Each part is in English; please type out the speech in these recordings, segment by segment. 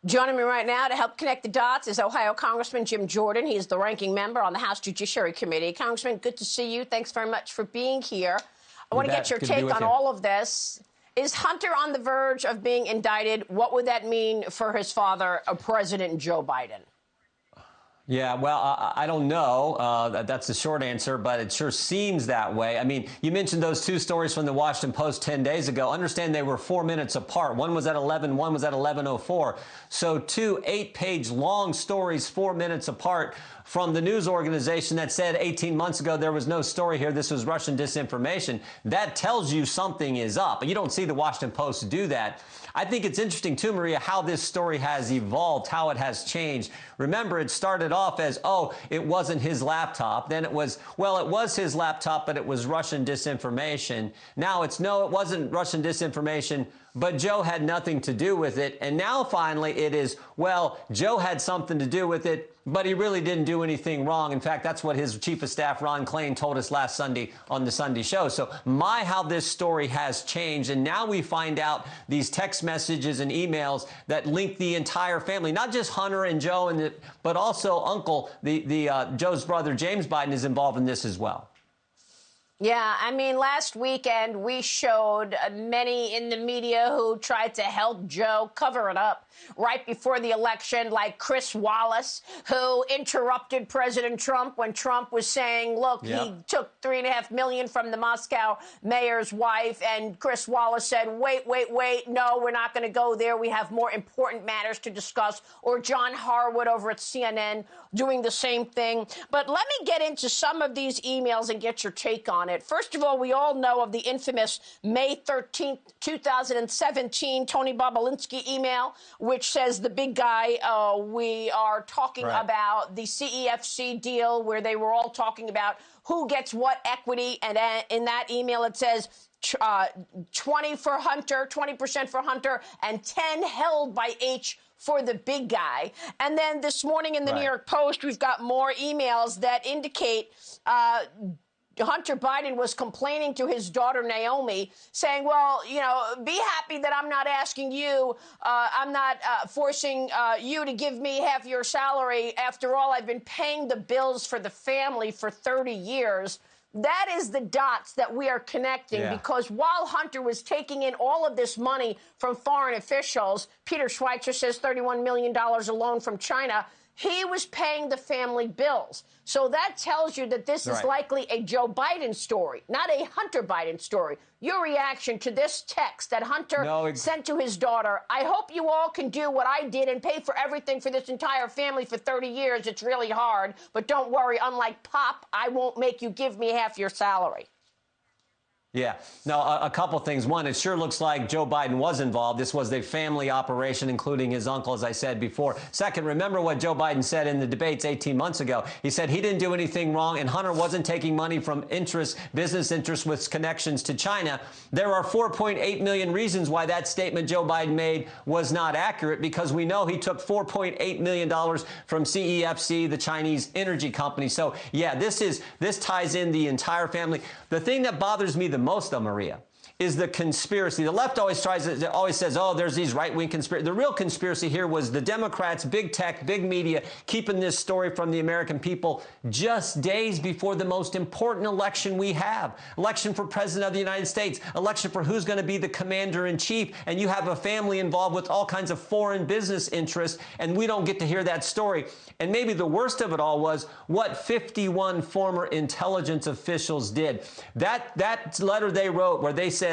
Joining me right now to help connect the dots is Ohio Congressman Jim Jordan. He is the ranking member on the House Judiciary Committee. Congressman, good to see you. Thanks very much for being here. I want to get your take on all of this. Is Hunter on the verge of being indicted? What would that mean for his father, President Joe Biden? Yeah, well, I don't know. That's the short answer, but it sure seems that way. I mean, you mentioned those two stories from the Washington Post 10 days ago. Understand they were 4 minutes apart. One was at 11, one was at 11:04. So two 8-page long stories, 4 minutes apart from the news organization that said 18 months ago there was no story here, this was Russian disinformation. That tells you something is up. You don't see the Washington Post do that. I think it's interesting, too, Maria, how this story has evolved, how it has changed. Remember, it started off as, oh, it wasn't his laptop. Then it was, well, it was his laptop, but it was Russian disinformation. Now it's, no, it wasn't Russian disinformation, but Joe had nothing to do with it. And now finally it is, well, Joe had something to do with it, but he really didn't do anything wrong. In fact, that's what his chief of staff, Ron Klain, told us last Sunday on the Sunday show. So how this story has changed. And now we find out these text messages and emails that link the entire family, not just Hunter and Joe, but also Uncle, Joe's brother, James Biden, is involved in this as well. Yeah, I mean, last weekend we showed many in the media who tried to help Joe cover it up right before the election, like Chris Wallace, who interrupted President Trump when Trump was saying, look, he took $3.5 million from the Moscow mayor's wife. And Chris Wallace said, wait, no, we're not going to go there. We have more important matters to discuss. Or John Harwood over at CNN doing the same thing. But let me get into some of these emails and get your take on it. First of all, we all know of the infamous May 13th, 2017 Tony Bobulinski email, which says the big guy, we are talking about the CEFC deal where they were all talking about who gets what equity. And in that email, it says 20 for Hunter, 20% for Hunter, and 10 held by H for the big guy. And then this morning in the New York Post, we've got more emails that indicate Hunter Biden was complaining to his daughter, Naomi, saying, well, you know, be happy that I'm not asking you, I'm not forcing you to give me half your salary. After all, I've been paying the bills for the family for 30 years. That is the dots that we are connecting, because while Hunter was taking in all of this money from foreign officials, Peter Schweitzer says $31 million alone from China, he was paying the family bills. So that tells you that this is likely a Joe Biden story, not a Hunter Biden story. Your reaction to this text that Hunter sent to his daughter, I hope you all can do what I did and pay for everything for this entire family for 30 years. It's really hard. But don't worry, unlike Pop, I won't make you give me half your salary. Yeah. No, a couple things. One, it sure looks like Joe Biden was involved. This was a family operation, including his uncle, as I said before. Second, remember what Joe Biden said in the debates 18 months ago. He said he didn't do anything wrong, and Hunter wasn't taking money from business interests with connections to China. There are 4.8 million reasons why that statement Joe Biden made was not accurate, because we know he took $4.8 million from CEFC, the Chinese energy company. So, yeah, this ties in the entire family. The thing that bothers me the most, though, Maria, is the conspiracy. The left always says, oh, there's these right-wing conspiracies. The real conspiracy here was the Democrats, big tech, big media, keeping this story from the American people just days before the most important election we have. Election for president of the United States, election for who's going to be the commander-in-chief, and you have a family involved with all kinds of foreign business interests, and we don't get to hear that story. And maybe the worst of it all was what 51 former intelligence officials did. That letter they wrote where they said,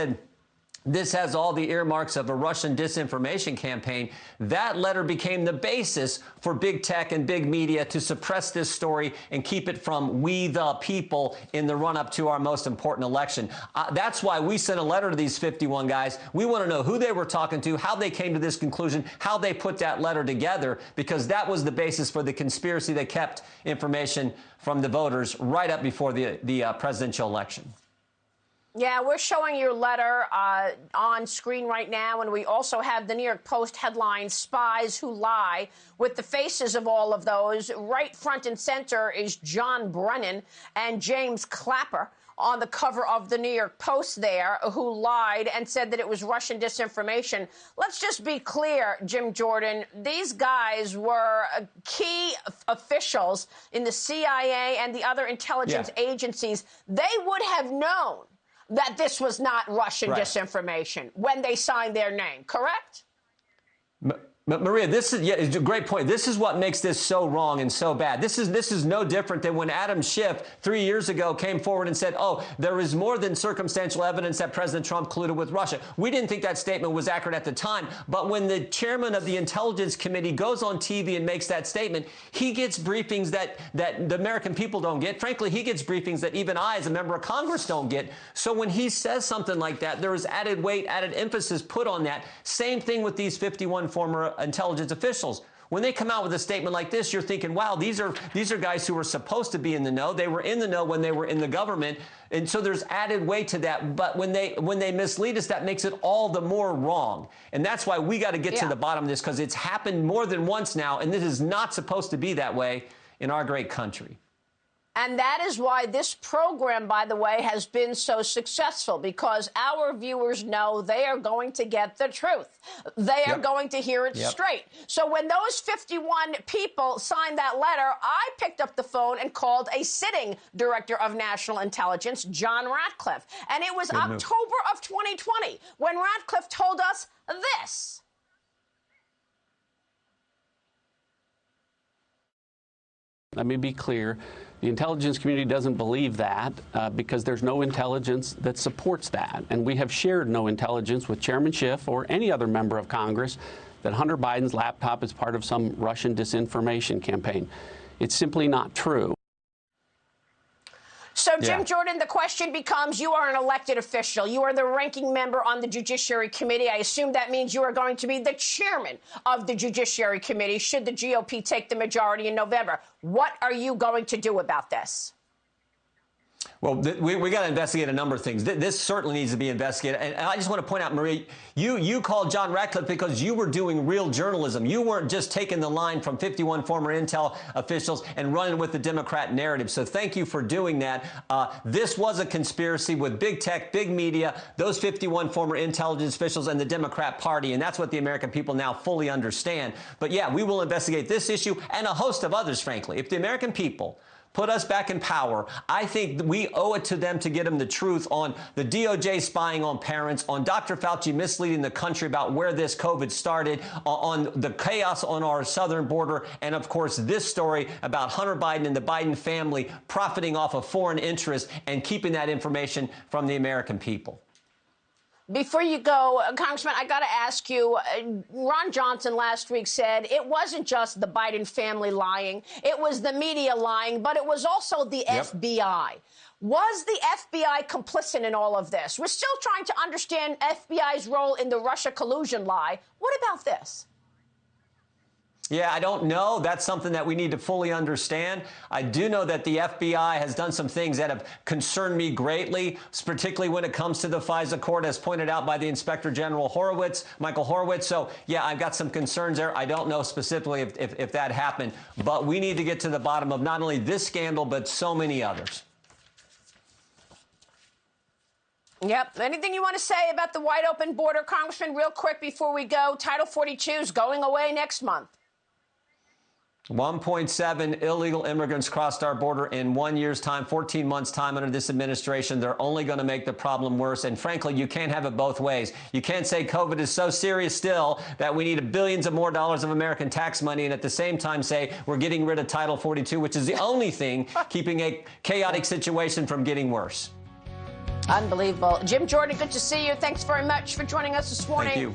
this has all the earmarks of a Russian disinformation campaign. That letter became the basis for big tech and big media to suppress this story and keep it from we the people in the run-up to our most important election. That's why we sent a letter to these 51 guys. We want to know who they were talking to, how they came to this conclusion, how they put that letter together, because that was the basis for the conspiracy that kept information from the voters right up before the presidential election. Yeah, we're showing your letter on screen right now, and we also have the New York Post headline, Spies Who Lie, with the faces of all of those. Right front and center is John Brennan and James Clapper. on the cover of the New York Post there who lied and said that it was Russian disinformation. Let's just be clear, Jim Jordan, these guys were key officials in the CIA and the other intelligence agencies. They would have known that this was not Russian disinformation when they signed their name, correct? But Maria, this is it's a great point. This is what makes this so wrong and so bad. This is no different than when Adam Schiff 3 years ago came forward and said, "Oh, there is more than circumstantial evidence that President Trump colluded with Russia." We didn't think that statement was accurate at the time, but when the chairman of the Intelligence Committee goes on TV and makes that statement, he gets briefings that the American people don't get. Frankly, he gets briefings that even I, as a member of Congress, don't get. So when he says something like that, there is added weight, added emphasis put on that. Same thing with these 51 former intelligence officials. When they come out with a statement like this, you're thinking, wow, these are guys who were supposed to be in the know. They were in the know when they were in the government. And so there's added weight to that. But when they mislead us, that makes it all the more wrong. And that's why we got to get to the bottom of this, because it's happened more than once now. And this is not supposed to be that way in our great country. And that is why this program, by the way, has been so successful, because our viewers know they are going to get the truth. They are going to hear it straight. So when those 51 people signed that letter, I picked up the phone and called a sitting director of national intelligence, John Ratcliffe. And it was October of 2020 when Ratcliffe told us this. Let me be clear. The intelligence community doesn't believe that because there's no intelligence that supports that. And we have shared no intelligence with Chairman Schiff or any other member of Congress that Hunter Biden's laptop is part of some Russian disinformation campaign. It's simply not true. So, Jim Jordan, the question becomes, you are an elected official. You are the ranking member on the Judiciary Committee. I assume that means you are going to be the chairman of the Judiciary Committee should the GOP take the majority in November. What are you going to do about this? Well, we got to investigate a number of things. This certainly needs to be investigated. And I just want to point out, Marie, you called John Ratcliffe because you were doing real journalism. You weren't just taking the line from 51 former intel officials and running with the Democrat narrative. So thank you for doing that. This was a conspiracy with big tech, big media, those 51 former intelligence officials and the Democrat Party. And that's what the American people now fully understand. But yeah, we will investigate this issue and a host of others, frankly. If the American people put us back in power, I think we owe it to them to get them the truth on the DOJ spying on parents, on Dr. Fauci misleading the country about where this COVID started, on the chaos on our southern border, and of course this story about Hunter Biden and the Biden family profiting off of foreign interests and keeping that information from the American people. Before you go, Congressman, I got to ask you, Ron Johnson last week said it wasn't just the Biden family lying, it was the media lying, but it was also the FBI. Was the FBI complicit in all of this? We're still trying to understand FBI's role in the Russia collusion lie. What about this? Yeah, I don't know. That's something that we need to fully understand. I do know that the FBI has done some things that have concerned me greatly, particularly when it comes to the FISA court, as pointed out by the Inspector General Michael Horowitz. So, yeah, I've got some concerns there. I don't know specifically if that happened, but we need to get to the bottom of not only this scandal, but so many others. Yep. Anything you want to say about the wide open border, Congressman, real quick before we go? Title 42 is going away next month. 1.7 illegal immigrants crossed our border in 1 year's time, 14 months' time under this administration. They're only going to make the problem worse. And frankly, you can't have it both ways. You can't say COVID is so serious still that we need billions of more dollars of American tax money, and at the same time say we're getting rid of Title 42, which is the only thing keeping a chaotic situation from getting worse. Unbelievable. Jim Jordan, good to see you. Thanks very much for joining us this morning. Thank you.